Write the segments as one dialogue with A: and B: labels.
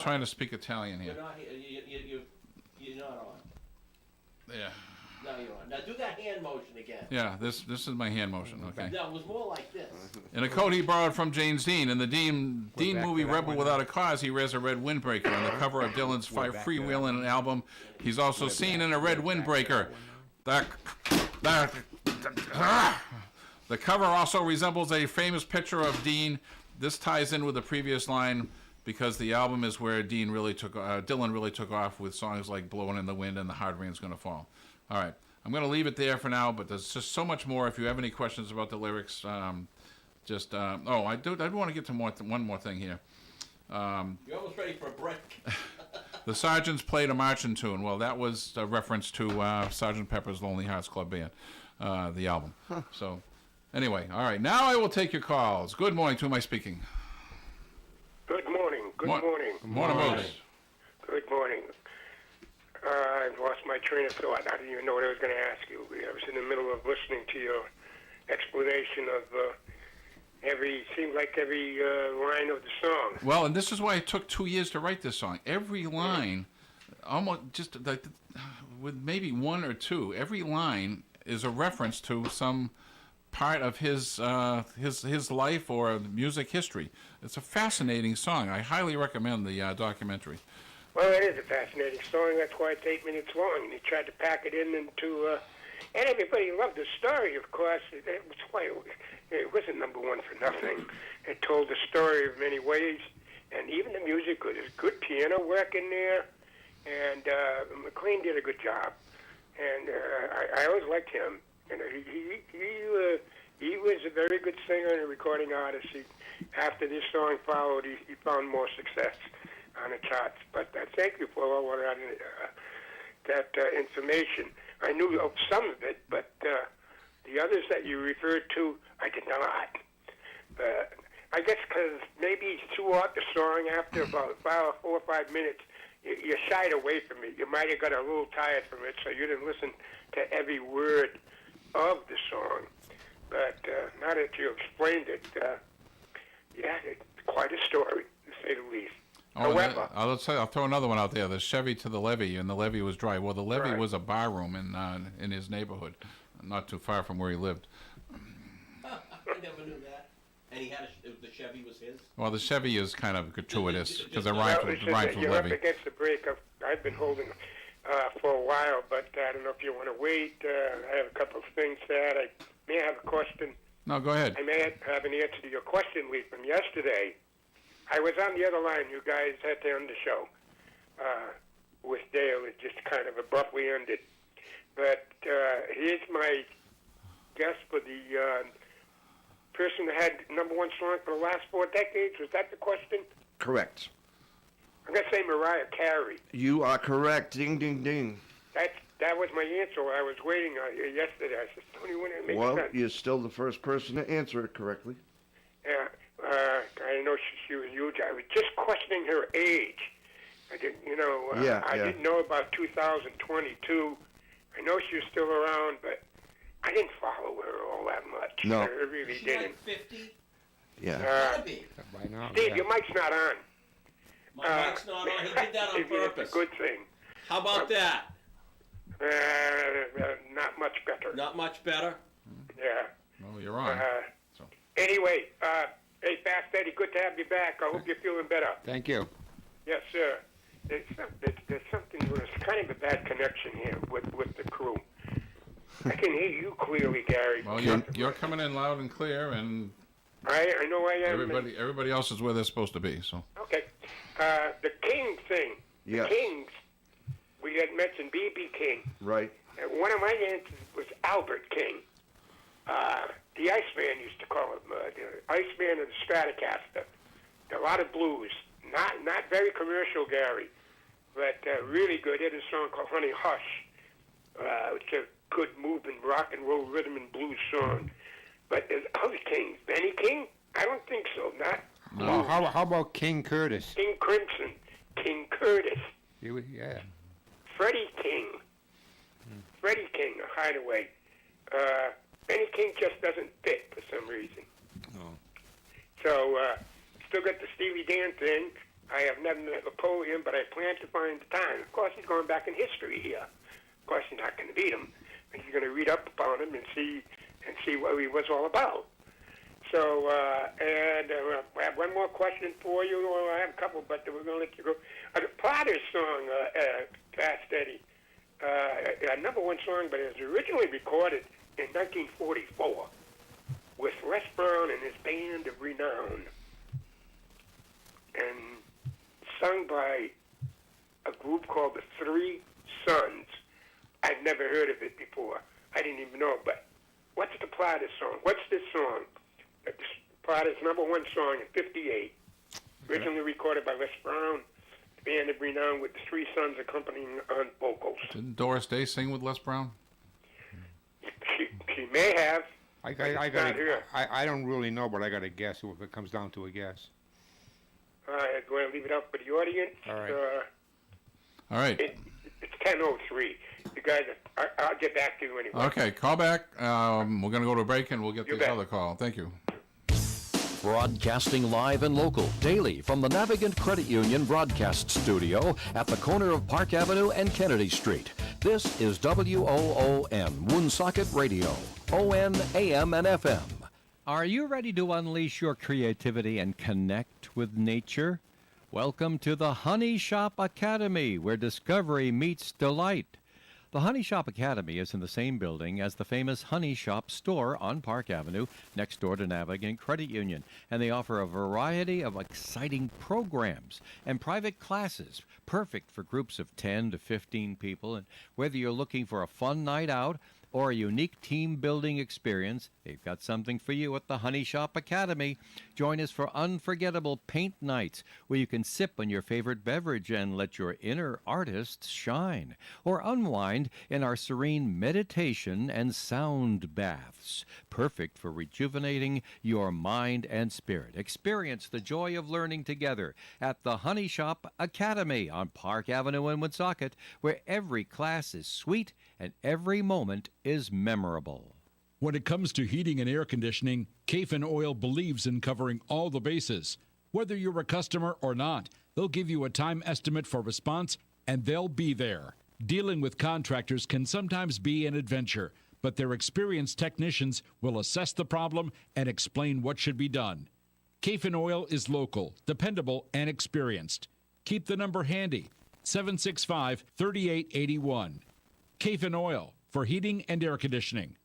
A: trying to speak Italian here.
B: You're not here. You're not on.
A: Yeah.
B: Now you're on. Now do that hand motion again.
A: Yeah, this is my hand motion, okay?
B: No, it was more like this.
A: In a coat he borrowed from James Dean. In the Dean
C: back
A: movie
C: to that
A: Rebel
C: one.
A: Without a Cause, he wears a red windbreaker. On the cover of Dylan's
C: back to
A: freewheeling album, he's also seen in a red windbreaker. The cover also resembles a famous picture of Dean. This ties in with the previous line because the album is where Dylan really took off with songs like Blowing in the Wind and The Hard Rain's Gonna Fall. All right. I'm going to leave it there for now, but there's just so much more. If you have any questions about the lyrics, I want to get to one more thing here.
B: You're almost ready for a break.
A: The Sergeants played a marching tune. Well, that was a reference to Sgt. Pepper's Lonely Hearts Club Band, the album. So, anyway, all right. Now I will take your calls. Good morning. To who am I speaking?
D: Good morning. Good morning.
A: Morning, Moose.
D: Good morning. I've lost my train of thought. I didn't even know what I was going to ask you. I was in the middle of listening to your explanation of seemed like every line of the song.
A: Well, and this is why it took 2 years to write this song. Every line, almost just like with maybe one or two, every line is a reference to some part of his life or music history. It's a fascinating song. I highly recommend the documentary.
D: Well, it is a fascinating song. That's why it's 8 minutes long. And he tried to pack it into, and everybody loved the story, of course. That's why it wasn't number one for nothing. It told the story of many ways, and even the music was good piano work in there, and McLean did a good job. And I always liked him. And he was a very good singer and a recording artist. After this song followed, he found more success on the charts. But thank you for all that information. I knew of some of it, but the others that you referred to, I did not. I guess because maybe he threw out the song after about 4 or 5 minutes. You shied away from it. You might have got a little tired from it, so you didn't listen to every word of the song. But now that you explained it, it's quite a story, to say the least. However,
A: I'll throw another one out there. The Chevy to the levee, and the levee was dry. Well, the levee was a bar room in his neighborhood, not too far from where he lived.
B: I never knew that. And he had the Chevy was his?
A: Well, the Chevy is kind of gratuitous because it rhymes with
D: you're up
A: levee.
D: against the break. I've been holding for a while, but I don't know if you want to wait. I have a couple of things that I may have a question.
A: No, go ahead.
D: I may have an answer to your question, Lee, from yesterday. I was on the other line. You guys had to end the show with Dale. It just kind of abruptly ended. But here's my guess for the person that had number one song for the last 4 decades. Was that the question?
C: Correct.
D: I'm going to say Mariah Carey.
C: You are correct. Ding, ding, ding.
D: That was my answer. I was waiting yesterday. I said, Tony, when it makes sense.
C: You're still the first person to answer it correctly.
D: Yeah, I know she was huge. I was just questioning her age. I didn't, I didn't know about 2022. I know she was still around, but I didn't follow her all that much.
C: No.
D: I really
B: She
D: didn't.
B: like 50?
C: Yeah.
B: Gotta be.
E: Right now,
D: Steve,
E: yeah.
D: your mic's not on.
B: My mic's not on. He did that on purpose.
D: It's a good thing.
B: How about that?
D: Not much better.
B: Not much better?
D: Yeah.
A: Well, you're on.
D: Anyway, hey, Fast Eddie, good to have you back. I hope you're feeling better.
E: Thank you.
D: Yes, sir. There's something, it's kind of a bad connection here with the crew. I can hear you clearly, Gary.
A: Well, you're coming in loud and clear, and
D: I know I am.
A: everybody else is where they're supposed to be. So.
D: Okay. The King thing.
C: Yes.
D: The Kings. We had mentioned B.B. King.
C: Right.
D: One of my answers was Albert King. The Iceman used to call him the Iceman of the Stratocaster. A lot of blues. Not very commercial, Gary, but really good. He had a song called Honey Hush, which is a good moving rock and roll rhythm and blues song. But there's other Kings. Benny King? I don't think so. Not
E: Well, how about King Curtis?
D: King Crimson, King Curtis,
E: Yeah.
D: Freddie King, Freddie King, a hideaway. Benny King just doesn't fit for some reason.
E: Oh.
D: So, still got the Steely Dan thing. I have never met Napoleon, but I plan to find the time. Of course, he's going back in history here. Of course, you're not going to beat him. But you're going to read up upon him and see what he was all about. So, I have one more question for you. Well, I have a couple, but we're going to let you go. The Plotters song, Fast Eddie, a number one song, but it was originally recorded in 1944 with Les Brown and his band of renown, and sung by a group called the Three Sons. I've never heard of it before. I didn't even know, but what's the Plotters song? What's this song? Plotters' number one song in '58, originally recorded by Les Brown, the band of renown with the Three Sons accompanying on vocals.
A: Didn't Doris Day sing with Les Brown?
D: She may have.
E: I
D: It's not here.
E: don't really know, but I got to guess if it comes down to a guess.
D: All right, I'm going to leave it up for the audience.
E: All right.
A: All right.
D: It's 10:03. You guys, I'll get back to you anyway.
A: Okay, call back. We're going to go to a break, and we'll get
D: You
A: this
D: bet.
A: other call. Thank you.
F: Broadcasting live and local daily from the Navigant Credit Union broadcast studio at the corner of Park Avenue and Kennedy Street. This is WOON, Woonsocket Radio, ON, AM, and FM.
G: Are you ready to unleash your creativity and connect with nature? Welcome to the Honey Shop Academy, where discovery meets delight. The Honey Shop Academy is in the same building as the famous Honey Shop store on Park Avenue, next door to Navigant Credit Union, and they offer a variety of exciting programs and private classes, perfect for groups of 10 to 15 people. And whether you're looking for a fun night out or a unique team-building experience, they've got something for you at the Honey Shop Academy. Join us for unforgettable paint nights, where you can sip on your favorite beverage and let your inner artist shine, or unwind in our serene meditation and sound baths, perfect for rejuvenating your mind and spirit. Experience the joy of learning together at the Honey Shop Academy on Park Avenue in Woonsocket, where every class is sweet and every moment is memorable.
H: When it comes to heating and air conditioning, Kafin Oil believes in covering all the bases. Whether you're a customer or not, they'll give you a time estimate for response, and they'll be there. Dealing with contractors can sometimes be an adventure, but their experienced technicians will assess the problem and explain what should be done. Kafin Oil is local, dependable, and experienced. Keep the number handy, 765-3881. Kafin Oil, for heating and air conditioning.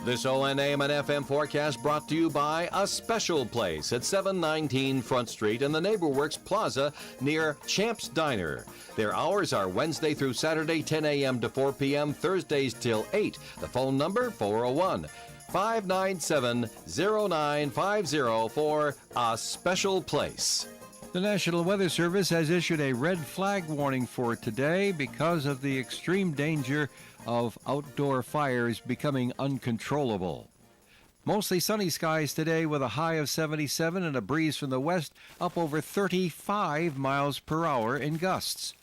F: This ON, AM, and FM forecast brought to you by A Special Place at 719 Front Street in the NeighborWorks Plaza near Champ's Diner. Their hours are Wednesday through Saturday, 10 a.m. to 4 p.m., Thursdays till 8. The phone number, 401-597-0950 for A Special Place.
G: The National Weather Service has issued a red flag warning for today because of the extreme danger of outdoor fires becoming uncontrollable. Mostly sunny skies today with a high of 77 and a breeze from the west up over 35 miles per hour in gusts.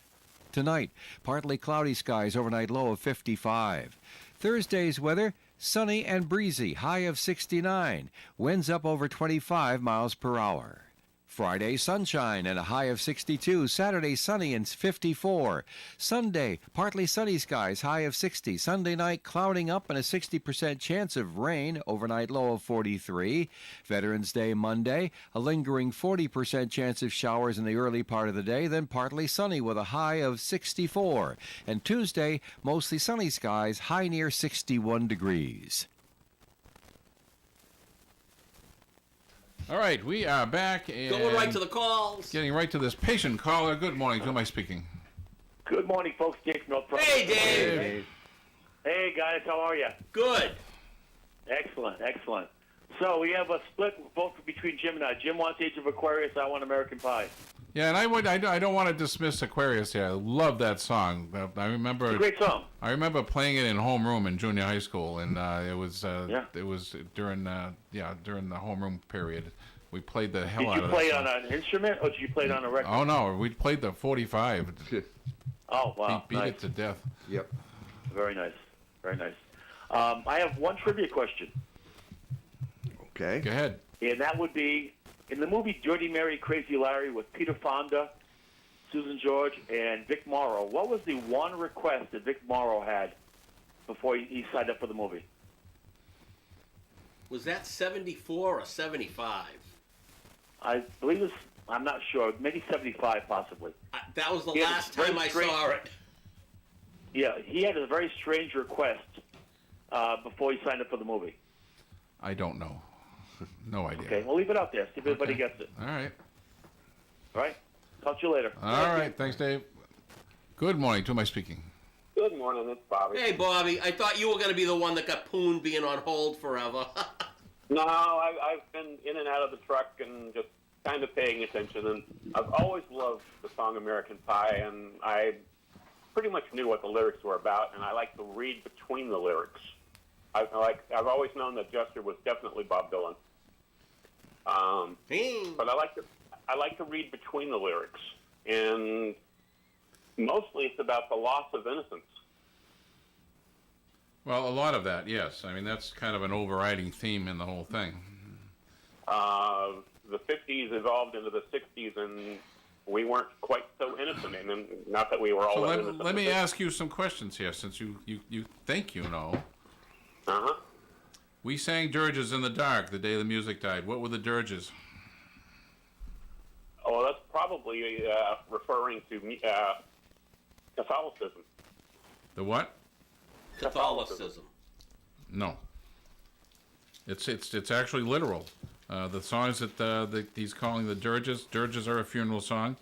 G: Tonight, partly cloudy skies, overnight low of 55. Thursday's weather, sunny and breezy, high of 69, winds up over 25 miles per hour. Friday, sunshine and a high of 62. Saturday, sunny and 54. Sunday, partly sunny skies, high of 60. Sunday night, clouding up and a 60% chance of rain, overnight low of 43. Veterans Day, Monday, a lingering 40% chance of showers in the early part of the day, then partly sunny with a high of 64. And Tuesday, mostly sunny skies, high near 61 degrees.
A: All right, we are back. And
B: Going right to the calls.
A: getting right to this patient caller. Good morning. Who am I speaking?
I: Good morning, folks. Dave from North Providence.
B: Hey, Dave.
I: Hey, guys. How are you?
B: Good.
I: Excellent, excellent. So we have a split vote between Jim and I. Jim wants Age of Aquarius. I want American Pie.
A: Yeah, and I don't want to dismiss Aquarius here. I love that song. I remember.
I: It's a great song.
A: I remember playing it in homeroom in junior high school, and it was during during the homeroom period. We played the hell
I: Did
A: out
I: you
A: of
I: play
A: that
I: it on
A: song.
I: an instrument or did you play it on a record?
A: Oh no, we played the 45.
I: Oh, wow.
A: Beat
I: Nice.
A: it to death.
C: Yep.
I: Very nice. Very nice. I have one trivia question,
C: Okay.
A: Go ahead.
I: and that would be, In the movie Dirty Mary, Crazy Larry with Peter Fonda, Susan George, and Vic Morrow, what was the one request that Vic Morrow had before he signed up for the movie?
B: Was that 74 or 75?
I: I believe it's, I'm not sure, maybe 75 possibly.
B: That was the
I: He had
B: last
I: a very
B: time I
I: strange-
B: saw it.
I: Yeah, he had a very strange request before he signed up for the movie.
A: I don't know. No idea.
I: Okay, we'll leave it out there. See if everybody
A: Okay.
I: gets it.
A: All right.
I: All right? Talk to you later.
A: All right. Thanks, Dave. Good morning. To whom am I speaking?
J: Good morning, it's Bobby.
B: Hey, Bobby, I thought you were going to be the one that got pooned being on hold forever.
J: No, I've been in and out of the truck and just kind of paying attention, and I've always loved the song American Pie, and I pretty much knew what the lyrics were about, and I like to read between the lyrics. I've always known that Jester was definitely Bob Dylan, but I like to read between the lyrics, and mostly it's about the loss of innocence.
A: Well, a lot of that, yes. I mean, that's kind of an overriding theme in the whole thing.
J: The 50s evolved into the 60s, and we weren't quite so innocent. And not that we were all
A: So
J: that innocent.
A: let me ask you some questions here, since you think you know.
J: Uh-huh.
A: We sang dirges in the dark the day the music died. What were the dirges?
J: Oh, well, that's probably referring to Catholicism.
A: The what?
B: Catholicism.
A: No. It's actually literal. The songs that he's calling the dirges are a funeral song,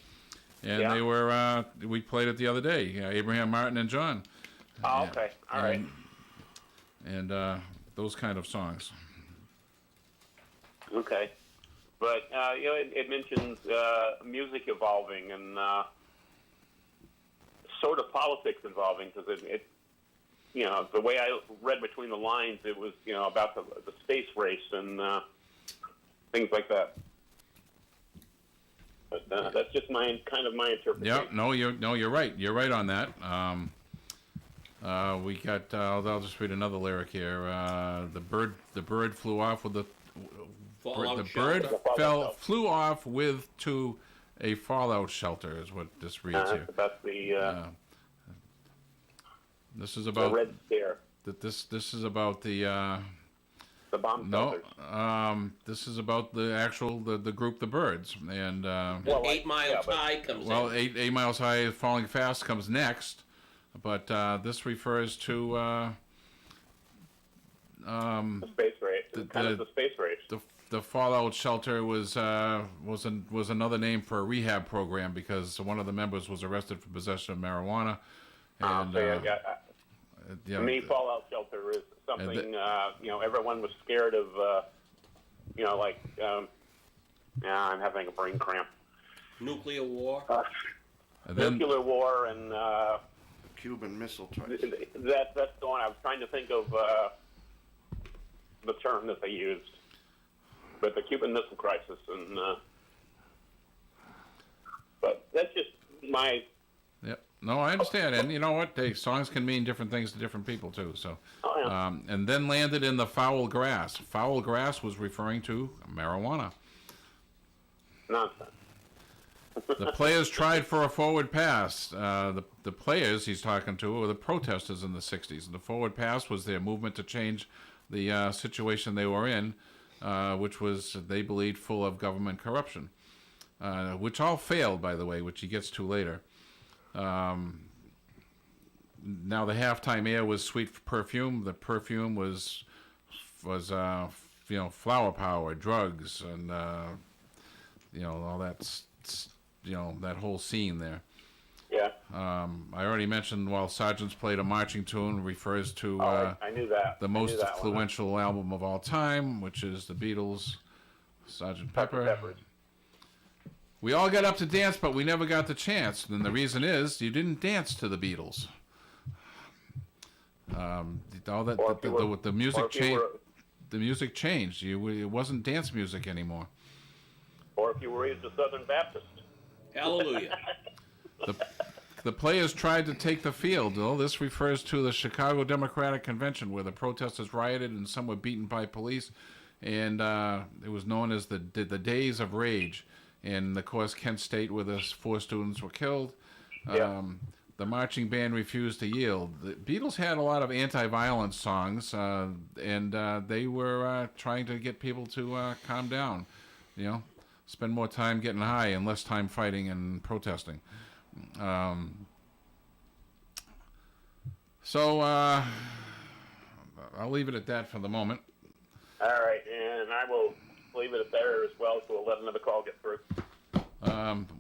A: and
J: Yeah.
A: they were we played it the other day. Abraham Martin and John.
J: Oh, okay. All right.
A: And those kind of songs.
J: Okay. But, it mentions music evolving and sort of politics evolving, because it the way I read between the lines, it was, about the space race and things like that. But that's just my interpretation.
A: Yeah, you're right. You're right on that. We got. I'll just read another lyric here. The bird flew off with the
B: Fallout
A: bird
B: shelter.
A: flew off with to a fallout shelter is what this reads here.
J: That's the
A: This is about
J: Red Scare,
A: this is about the
J: the bomb shelters.
A: this is about the actual the group the Birds and
J: Well,
B: 8 Mile
J: yeah, but-
B: High comes
A: well
B: in.
A: 8 Miles High Falling Fast comes next, but this refers to
J: The space race. The space race.
A: the fallout shelter was another name for a rehab program because one of the members was arrested for possession of marijuana. And,
J: To me, fallout shelter is something, everyone was scared of, I'm having a brain cramp.
B: Nuclear war.
A: and then,
J: Nuclear war and
C: Cuban Missile Crisis.
J: that's the one I was trying to think of the term that they used. But the Cuban Missile Crisis, and but that's just my.
A: yeah, no, I understand, and you know what? Songs can mean different things to different people too. So,
J: Oh, yeah.
A: and then landed in the foul grass. Foul grass was referring to marijuana.
J: Nonsense.
A: The players tried for a forward pass. The players he's talking to were the protesters in the 60s. And the forward pass was their movement to change the situation they were in, which was, they believed, full of government corruption, which all failed, by the way, which he gets to later. Now, the halftime air was sweet perfume. The perfume was flower power, drugs, and, all that that whole scene there.
J: Yeah.
A: I already mentioned while Sergeants Played a Marching Tune refers to
J: I knew that.
A: the
J: I knew
A: most
J: that one.
A: influential album of all time, which is the Beatles' Sgt. Pepper.
J: Peppers.
A: We all got up to dance, but we never got the chance. And the reason is you didn't dance to the Beatles. All that
J: Or if you were-
A: the music
J: or if you
A: changed.
J: were-
A: The music changed. It wasn't dance music anymore.
J: Or if you were raised a Southern Baptist.
B: Hallelujah.
A: The players tried to take the field. Well, this refers to the Chicago Democratic Convention, where the protesters rioted and some were beaten by police. and it was known as the Days of Rage. And of course, Kent State, where the 4 students were killed. The marching band refused to yield. The Beatles had a lot of anti-violence songs, and they were trying to get people to calm down, spend more time getting high and less time fighting and protesting. So I'll leave it at that for the moment.
J: All right, and I will leave it at there as well, so we'll let another call get through.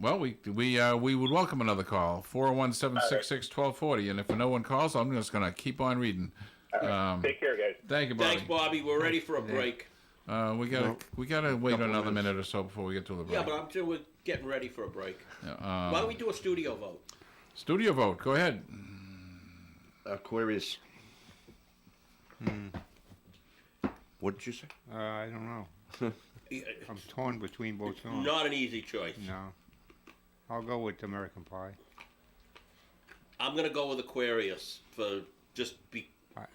A: Well, we would welcome another call, 401-766-1240, and if no one calls, I'm just going to keep on reading.
J: All right. Take care, guys.
A: Thank you, Bobby.
B: Thanks, Bobby. We're ready for a break.
A: We gotta wait another minute or so before we get to the break.
B: Yeah, but I'm sure we're getting ready for a break. Why don't we do a studio vote?
A: Studio vote. Go ahead.
C: Aquarius. What did you say?
E: I don't know. I'm torn between both songs.
B: Not an easy choice.
E: No. I'll go with American Pie.
B: I'm gonna go with Aquarius for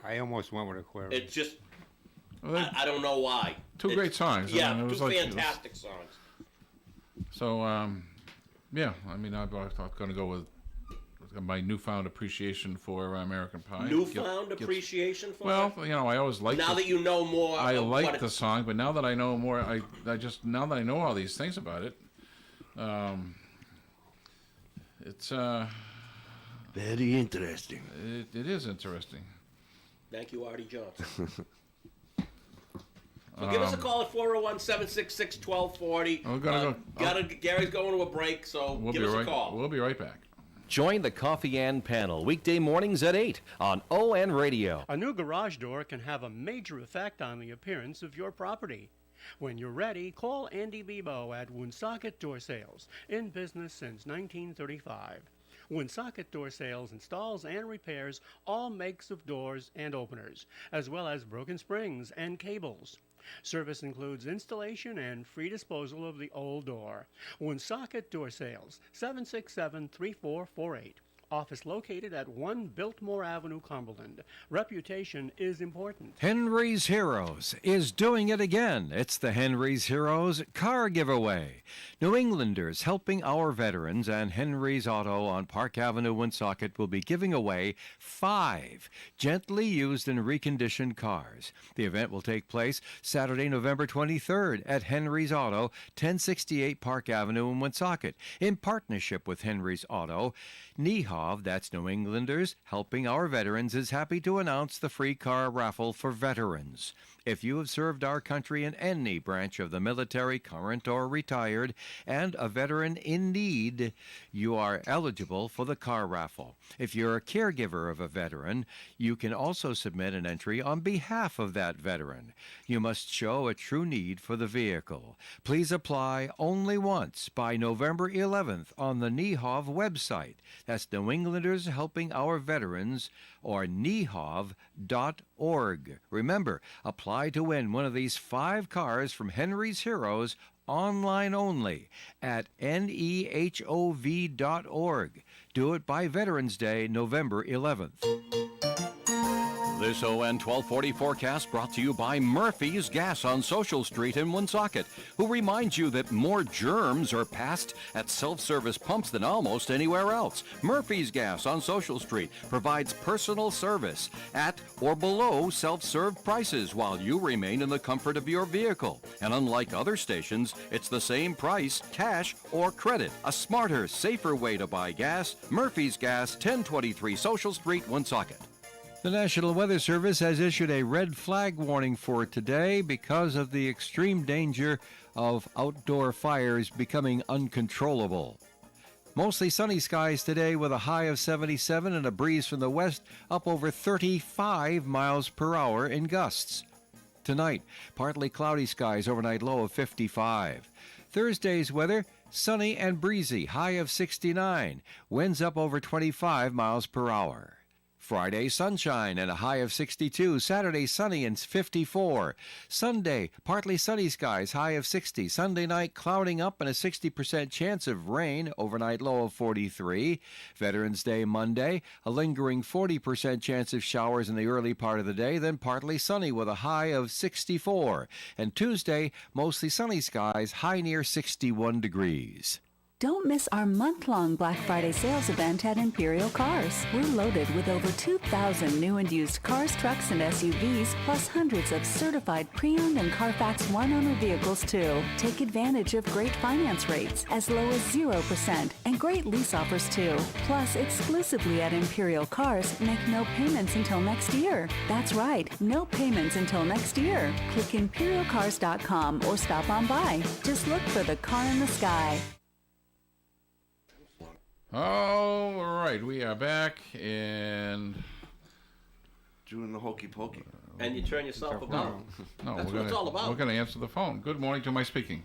E: I almost went with Aquarius.
B: It's just. I don't know why.
A: Two great songs.
B: Yeah,
A: I mean, it was
B: two
A: like,
B: fantastic songs.
A: So, yeah, I mean, I'm going to go with my newfound appreciation for American Pie.
B: Newfound appreciation for
A: well,
B: it?
A: I always liked
B: Now that you know more.
A: I like the song, but now that I know more, now that I know all these things about it, it's
C: very interesting.
A: It is interesting.
B: Thank you, Artie Johnson. So give us a call at 401-766-1240. Gary's going to a break, so give us a call.
A: We'll be right back.
F: Join the Coffee and Panel weekday mornings at 8 on ON Radio.
K: A new garage door can have a major effect on the appearance of your property. When you're ready, call Andy Bebo at Woonsocket Door Sales, in business since 1935. Woonsocket Door Sales installs and repairs all makes of doors and openers, as well as broken springs and cables. Service includes installation and free disposal of the old door. Woonsocket Door Sales, 767-3448. Office located at 1 Biltmore Avenue, Cumberland. Reputation is important.
G: Henry's Heroes is doing it again. It's the Henry's Heroes car giveaway. New Englanders helping our veterans and Henry's Auto on Park Avenue, Woonsocket will be giving away 5 gently used and reconditioned cars. The event will take place Saturday, November 23rd at Henry's Auto, 1068 Park Avenue in Woonsocket, in partnership with Henry's Auto. NEHAV, that's New Englanders Helping Our Veterans, is happy to announce the free car raffle for veterans. If you have served our country in any branch of the military, current or retired, and a veteran in need, you are eligible for the car raffle. If you're a caregiver of a veteran, you can also submit an entry on behalf of that veteran. You must show a true need for the vehicle. Please apply only once by November 11th on the NEHAV website. That's New Englanders Helping Our Veterans, or NEHAV.org. Remember, apply to win one of these 5 cars from Henry's Heroes online only at NEHOV.org. Do it by Veterans Day, November 11th.
F: This ON 1240 forecast brought to you by Murphy's Gas on Social Street in Woonsocket, who reminds you that more germs are passed at self-service pumps than almost anywhere else. Murphy's Gas on Social Street provides personal service at or below self-serve prices while you remain in the comfort of your vehicle. And unlike other stations, it's the same price, cash or credit. A smarter, safer way to buy gas. Murphy's Gas, 1023 Social Street, Woonsocket.
G: The National Weather Service has issued a red flag warning for today because of the extreme danger of outdoor fires becoming uncontrollable. Mostly sunny skies today with a high of 77 and a breeze from the west up over 35 miles per hour in gusts. Tonight, partly cloudy skies, overnight low of 55. Thursday's weather, sunny and breezy, high of 69, winds up over 25 miles per hour. Friday, sunshine and a high of 62. Saturday, sunny and 54. Sunday, partly sunny skies, high of 60. Sunday night, clouding up and a 60% chance of rain, overnight low of 43. Veterans Day, Monday, a lingering 40% chance of showers in the early part of the day, then partly sunny with a high of 64. And Tuesday, mostly sunny skies, high near 61 degrees.
L: Don't miss our month-long Black Friday sales event at Imperial Cars. We're loaded with over 2,000 new and used cars, trucks, and SUVs, plus hundreds of certified pre-owned and Carfax one-owner vehicles, too. Take advantage of great finance rates as low as 0% and great lease offers, too. Plus, exclusively at Imperial Cars, make no payments until next year. That's right, no payments until next year. Click ImperialCars.com or stop on by. Just look for the car in the sky.
A: All right, we are back and
C: doing the hokey pokey.
B: And you turn yourself about.
A: No,
B: That's what it's all about.
A: We're going to answer the phone. Good morning. To my speaking.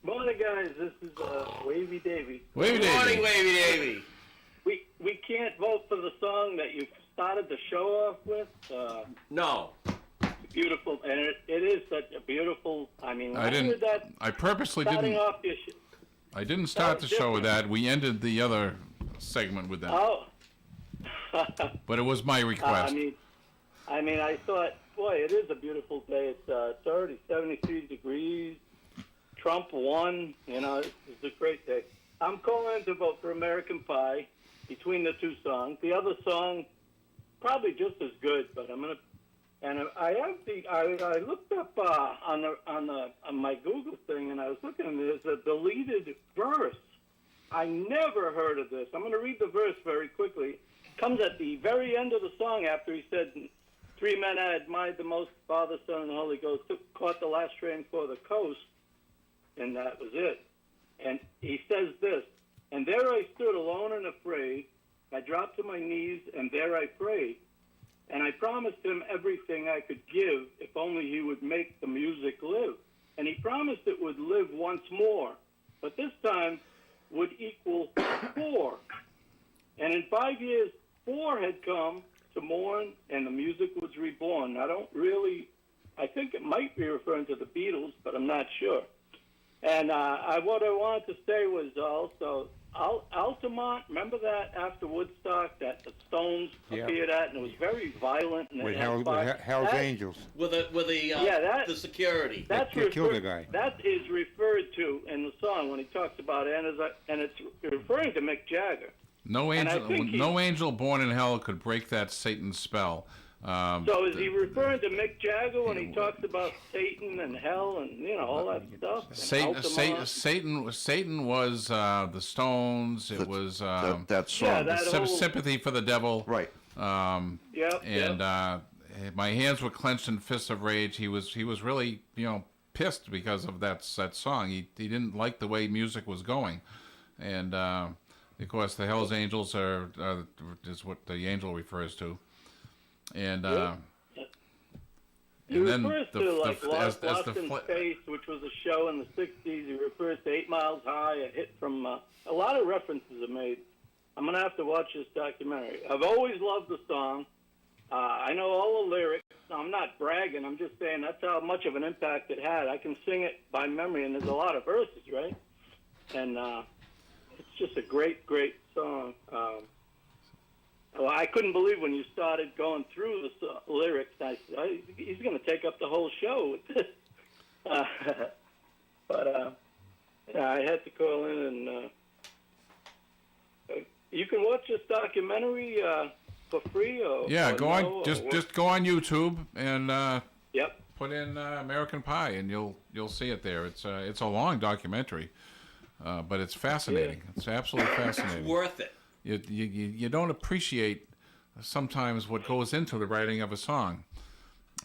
M: Morning, guys. This is Wavy Davy.
A: Wavy Davy.
B: Good morning, Wavy Davy.
M: We can't vote for the song that you started the show off with.
B: No.
M: Beautiful, and it is such a beautiful. I mean,
A: I didn't.
M: heard that
A: I purposely
M: starting
A: didn't.
M: off your
A: I didn't start the show with that. We ended the other segment with that.
M: Oh.
A: But it was my request.
M: I mean, I thought, boy, it is a beautiful day. It's already 73 degrees. Trump won. You know, it's a great day. I'm calling to vote for American Pie between the two songs. The other song, probably just as good, but I'm gonna. And I looked up on my Google thing, and I was looking at there's a deleted verse. I never heard of this. I'm going to read the verse very quickly. It comes at the very end of the song after he said, "Three men I admired the most, Father, Son, and Holy Ghost, caught the last train for the coast," and that was it. And he says this, "And there I stood alone and afraid. I dropped to my knees, and there I prayed. And I promised him everything I could give if only he would make the music live. And he promised it would live once more, but this time would equal 4. And in 5 years, 4 had come to mourn, and the music was reborn." I think it might be referring to the Beatles, but I'm not sure. And what I wanted to say was also, Altamont, remember that after Woodstock that the Stones appeared at, and it was very violent. And
E: With Hell's Angels.
B: With the security.
E: They killed the guy.
M: That is referred to in the song when he talks about it, and it's referring to Mick Jagger.
A: No angel born in hell could break that Satan spell.
M: So is he referring to Mick Jagger when he talks about Satan and hell and all that stuff?
A: Satan was the Stones. It was
C: that song.
A: Sympathy for the Devil.
C: Right.
A: My hands were clenched in fists of rage. He was really pissed because of that song. He didn't like the way music was going, and of course the Hell's Angels is what the angel refers to. And
M: he refers to Lost in Space, which was a show in the 60s. He refers to 8 Miles High, a hit from a lot of references are made. I'm going to have to watch this documentary. I've always loved the song. I know all the lyrics. I'm not bragging. I'm just saying that's how much of an impact it had. I can sing it by memory, and there's a lot of verses, right? And it's just a great, great song. Well, I couldn't believe when you started going through the lyrics. I said, he's going to take up the whole show with this. But I had to call in, and you can watch this documentary for free.
A: Just go on YouTube and
M: put
A: in American Pie, and you'll see it there. It's a long documentary, but it's fascinating. Yeah. It's absolutely fascinating.
B: It's worth it.
A: You don't appreciate sometimes what goes into the writing of a song.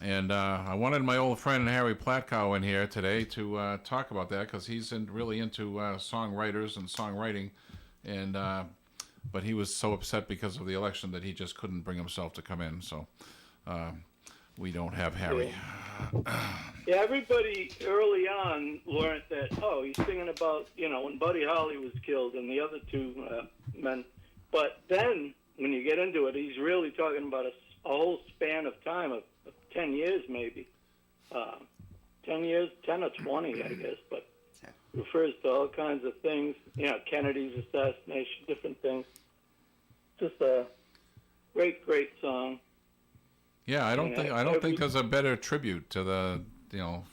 A: And I wanted my old friend Harry Platkow in here today to talk about that, because he's really into songwriters and songwriting. And but he was so upset because of the election that he just couldn't bring himself to come in. So we don't have Harry.
M: Yeah, everybody early on learned that, he's singing about, when Buddy Holly was killed and the other two men. But then when you get into it, he's really talking about a whole span of time of 10 years maybe. 10 years, 10 or 20, I guess, but refers to all kinds of things, Kennedy's assassination, different things. Just a great, great song.
A: Yeah, I don't think there's a better tribute to the,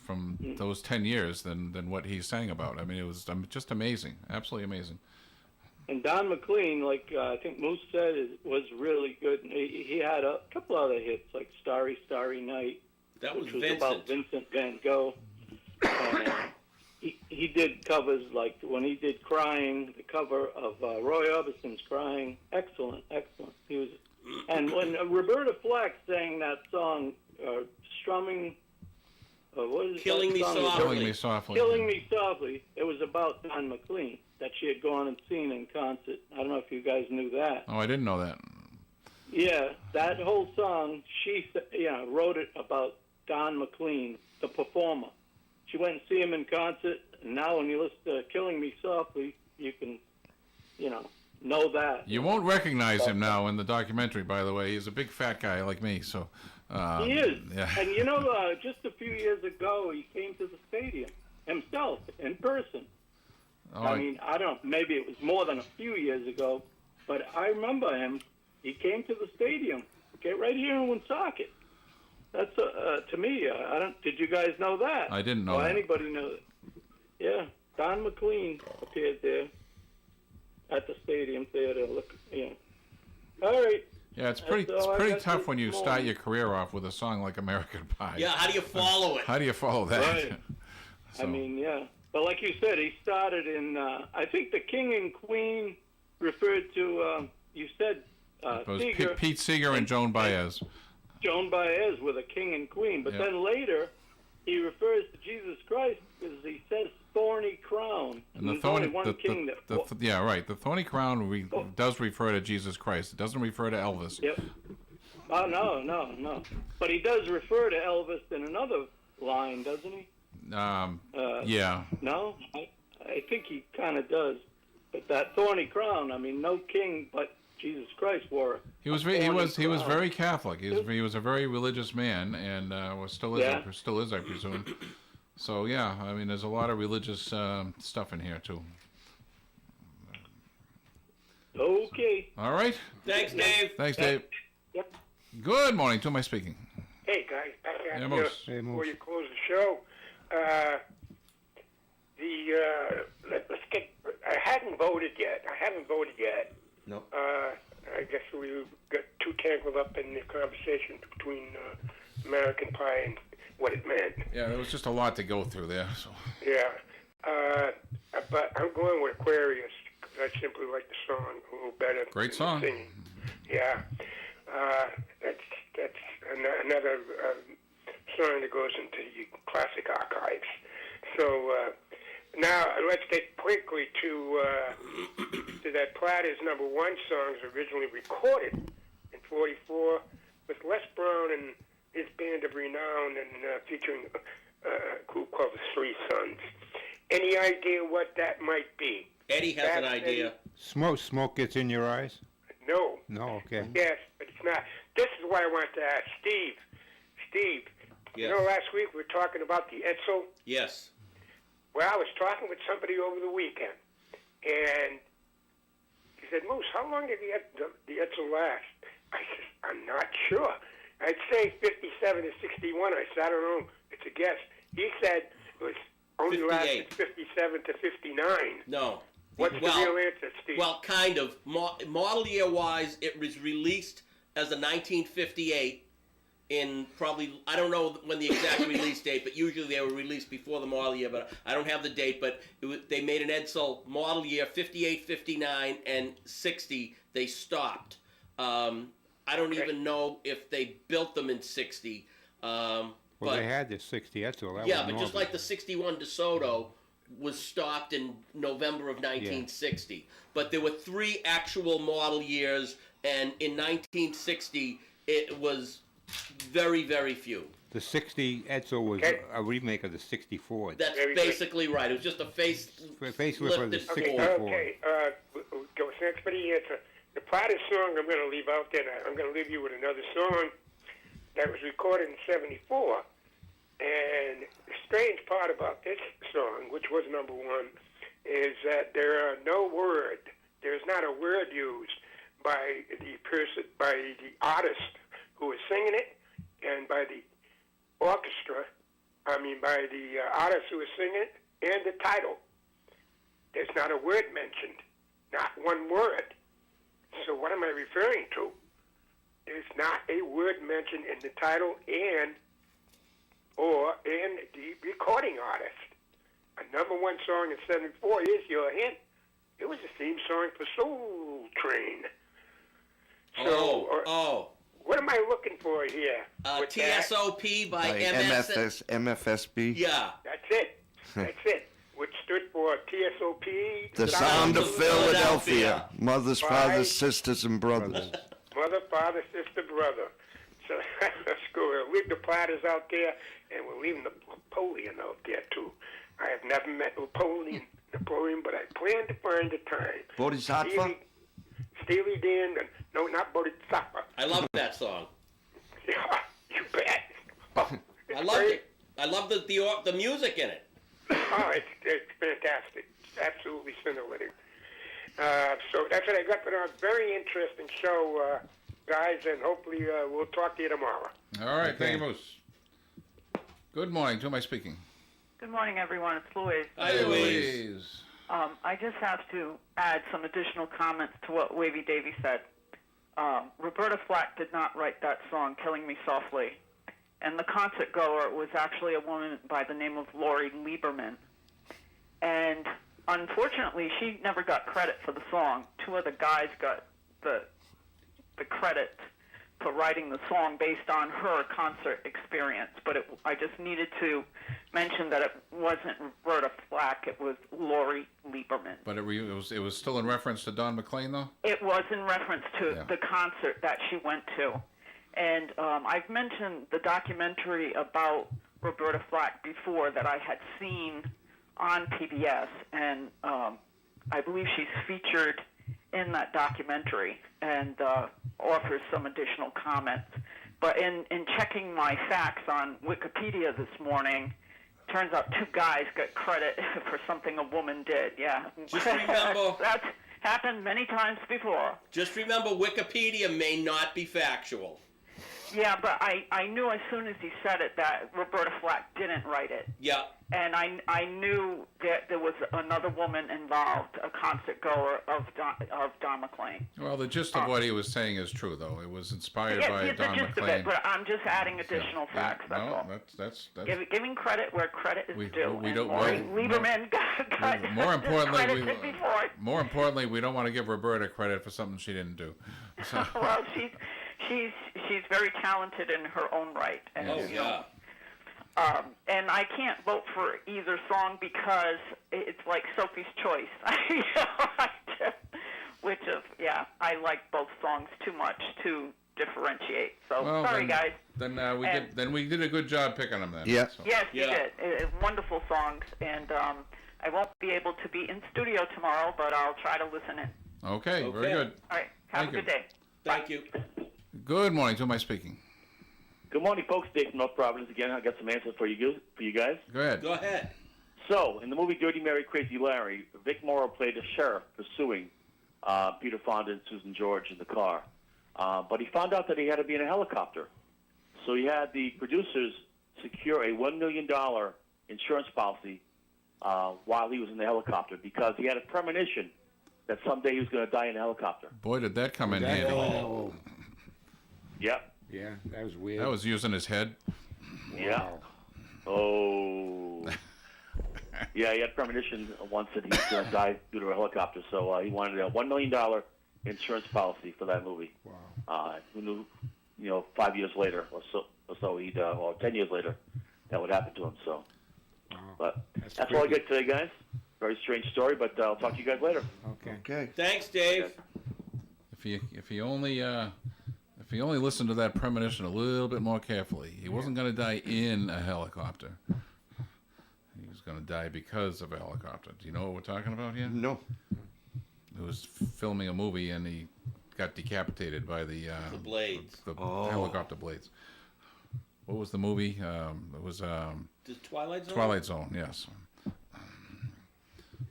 A: from those 10 years than what he sang about. I mean, it was just amazing, absolutely amazing.
M: And Don McLean, like I think Moose said, was really good. He had a couple other hits like Starry, Starry Night.
B: That was
M: which was
B: Vincent.
M: about Vincent Van Gogh. He did covers like when he did Crying, the cover of Roy Orbison's Crying. Excellent, excellent. He was, and when Roberta Flack sang that song, strumming, what is
B: Killing Me Softly.
A: Killing Me Softly.
M: Killing Me Softly. It was about Don McLean that she had gone and seen in concert. I don't know if you guys knew that.
A: Oh, I didn't know that.
M: Yeah, that whole song, she wrote it about Don McLean, the performer. She went and see him in concert, and now when you listen to Killing Me Softly, you can, know that.
A: You won't recognize him now in the documentary, by the way. He's a big fat guy like me, so...
M: he is.
A: Yeah.
M: And just a few years ago, he came to the stadium himself, in person.
A: Oh,
M: I mean, I don't know, maybe it was more than a few years ago, but I remember him. He came to the stadium, right here in Woonsocket. That's to me. Did you guys know that?
A: I didn't know that.
M: Anybody know that? Yeah, Don McLean appeared there at the Stadium Theater. Look, All right.
A: Yeah, it's pretty tough when you start your career off with a song like American Pie.
B: Yeah, how do you follow it?
A: How do you follow that?
M: Right.
A: So.
M: I mean, yeah. But like you said, he started in. I think the King and Queen referred to. You said.
A: It was
M: Seeger,
A: Pete Seeger and Joan Baez.
M: Joan Baez were the king and queen. But then later, he refers to Jesus Christ because he says thorny crown.
A: And the
M: there's
A: thorny,
M: only one king
A: yeah, right. The thorny crown does refer to Jesus Christ. It doesn't refer to Elvis.
M: Yep. Oh, no. But he does refer to Elvis in another line, doesn't he?
A: Yeah.
M: No? I think he kind of does. But that thorny crown, I mean, no king but Jesus Christ wore it.
A: He was very Catholic. He was a very religious man, and still is, I presume. So yeah, I mean, there's a lot of religious stuff in here too.
M: Okay.
A: All right.
B: Thanks, Dave.
A: Thanks, Dave.
M: Yep.
A: Good morning. To who am I speaking?
D: Hey guys, back at you
A: Moose.
E: Hey, Moose.
D: before you close the show. Let's get. I haven't voted yet.
C: No.
D: I guess we got too tangled up in the conversation between American Pie and what it meant.
A: Yeah, there was just a lot to go through there. So.
D: Yeah. But I'm going with Aquarius because I simply like the song a little better.
A: Great
D: than
A: song.
D: the singing. Yeah. That's another song that goes into the classic archives. So now let's get quickly to that Platters #1 songs originally recorded in '44 with Les Brown and his band of renown and featuring a group called the Three Sons. Any idea what that might be?
B: Eddie has an idea.
E: Smoke gets in your eyes?
D: No.
E: No, okay.
D: Yes, but it's not. This is what I want to ask Steve. Steve,
B: Yes.
D: you know last week we were talking about the Edsel?
B: Yes.
D: Well, I was talking with somebody over the weekend, and he said, Moose, how long did the Edsel last? I said, I'm not sure. I'd say 57 to 61. I said, I don't know. It's a guess. He said it was only
B: 58.
D: lasted 57 to 59.
B: No.
D: What's the real answer, Steve?
B: Well, kind of. Model year-wise, it was released as a 1958 in probably, I don't know when the exact release date, but usually they were released before the model year, but I don't have the date, but they made an Edsel model year 58, 59, and 60. They stopped. I don't even know if they built them in 60.
E: Well, they had the 60 Edsel.
B: Yeah, but just like the 61 DeSoto was stopped in November of 1960. But there were 3 actual model years, and in 1960, it was very, very few.
E: The 60 Edsel was a remake of the 64.
B: That's basically right. It was just a facelift
E: of the 64.
D: Okay, go with next answer. the Platters song I'm going to leave out there. I'm going to leave you with another song that was recorded in '74. And the strange part about this song, which was number one, is that there's not a word used by the artist who is singing it, and by the by the artist who is singing it, and the title. There's not a word mentioned, not one word. So what am I referring to? There's not a word mentioned in the title and the recording artist. A number one song in '74 is your hint. It was the theme song for Soul Train. So, what am I looking for here?
B: TSOP by
N: MFSB.
B: Yeah.
D: That's it. That's it. Which stood for TSOP.
N: The Sound of Philadelphia. Mothers, fathers, sisters, and brothers.
D: Mother, father, sister, brother. So let's go. We'll leave the Platters out there, and we're leaving Napoleon out there, too. I have never met Napoleon, but I plan to find a time.
N: Bodhisattva?
D: Steely Dan, and no, not Bodhisattva.
B: I love that song.
D: Yeah, you bet.
B: I loved it. I love the music in it.
D: Oh, it's fantastic. It's absolutely scintillating. So that's what I got for a very interesting show, guys, and hopefully we'll talk to you tomorrow.
A: All right, thank you, Moose. Good morning. To whom am I speaking?
O: Good morning, everyone. It's Louise.
B: Hi, Louise.
O: I just have to add some additional comments to what Wavy Davy said. Roberta Flack did not write that song, Killing Me Softly. And the concert goer was actually a woman by the name of Lori Lieberman. And unfortunately, she never got credit for the song. Two other guys got the credit for writing the song based on her concert experience. But I just needed to mention that it wasn't Roberta Flack, it was Lori Lieberman.
A: But it was still in reference to Don McLean, though?
O: It was in reference to the concert that she went to. And I've mentioned the documentary about Roberta Flack before that I had seen on PBS, and I believe she's featured in that documentary and offers some additional comments. But in checking my facts on Wikipedia this morning, turns out two guys got credit for something a woman did. Yeah.
B: Just remember...
O: That's happened many times before.
B: Just remember, Wikipedia may not be factual.
O: Yeah, but I knew as soon as he said it that Roberta Flack didn't write it.
B: Yeah.
O: And I knew that there was another woman involved, a concert goer of Don McLean.
A: Well, the gist of what he was saying is true, though. It was inspired by
O: the
A: Don
O: gist
A: McLean.
O: of it, but I'm just adding additional facts. That's all.
A: That's
O: giving credit where credit is due.
A: We don't.
O: Lieberman got
A: More importantly, we don't want to give Roberta credit for something she didn't do. So.
O: Well, she's very talented in her own right. And, and I can't vote for either song because it's like Sophie's Choice. I like both songs too much to differentiate. So sorry, guys.
A: Then we did a good job picking them then.
N: Yeah.
A: So.
O: Yes, you did. Wonderful songs, and I won't be able to be in studio tomorrow, but I'll try to listen in.
A: Okay, very good.
O: All right, have a good day.
B: Thank you.
A: Good morning. To whom am I speaking?
I: Good morning, folks. Dave from North Providence again. I got some answers for you guys.
A: Go ahead.
B: Go ahead.
I: So, in the movie Dirty Mary, Crazy Larry, Vic Morrow played a sheriff pursuing Peter Fonda and Susan George in the car. But he found out that he had to be in a helicopter. So he had the producers secure a $1 million insurance policy while he was in the helicopter because he had a premonition that someday he was going to die in a helicopter.
A: Boy, did that come in handy.
E: Oh.
I: Yep.
E: Yeah, that was weird.
A: That was using his head.
I: Yeah. Oh. Yeah, he had premonition once that he was going to die due to a helicopter, so he wanted a $1 million insurance policy for that movie.
E: Wow.
I: Who knew, 5 years later or so he'd, or 10 years later, that would happen to him. So, but that's all I got today, guys. Very strange story, but I'll talk to you guys later.
N: Okay.
B: Thanks, Dave.
A: If he only listened to that premonition a little bit more carefully, he wasn't going to die in a helicopter. He was going to die because of a helicopter. Do you know what we're talking about here?
N: No.
A: He was filming a movie and he got decapitated by the
B: blades.
A: the helicopter blades. What was the movie? It was
B: The Twilight Zone.
A: Twilight Zone. Yes.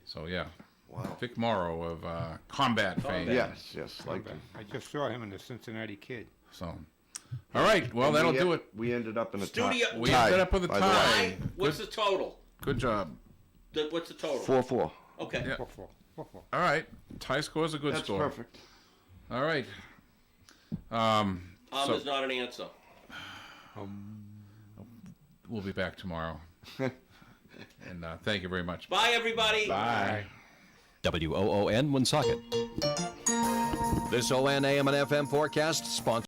A: So yeah.
N: Wow.
A: Vic Morrow of combat fame.
N: Yes, like him.
E: I just saw him in the Cincinnati Kid.
A: So, all right. Well,
N: And
A: that'll
N: we
A: do it.
N: We ended up in a
B: Studio-
N: tie.
A: We ended up with a
N: by the way.
A: tie.
B: What's the total?
A: Good job.
B: What's the total?
N: 4-4.
B: Okay.
A: Yeah. All right. Tie score's a good
N: That's
A: score.
N: perfect.
A: All right.
B: Is not an answer.
A: We'll be back tomorrow. And thank you very much.
B: Bye, everybody.
A: Bye.
F: WOON Woonsocket. This ON AM and FM forecast sponsored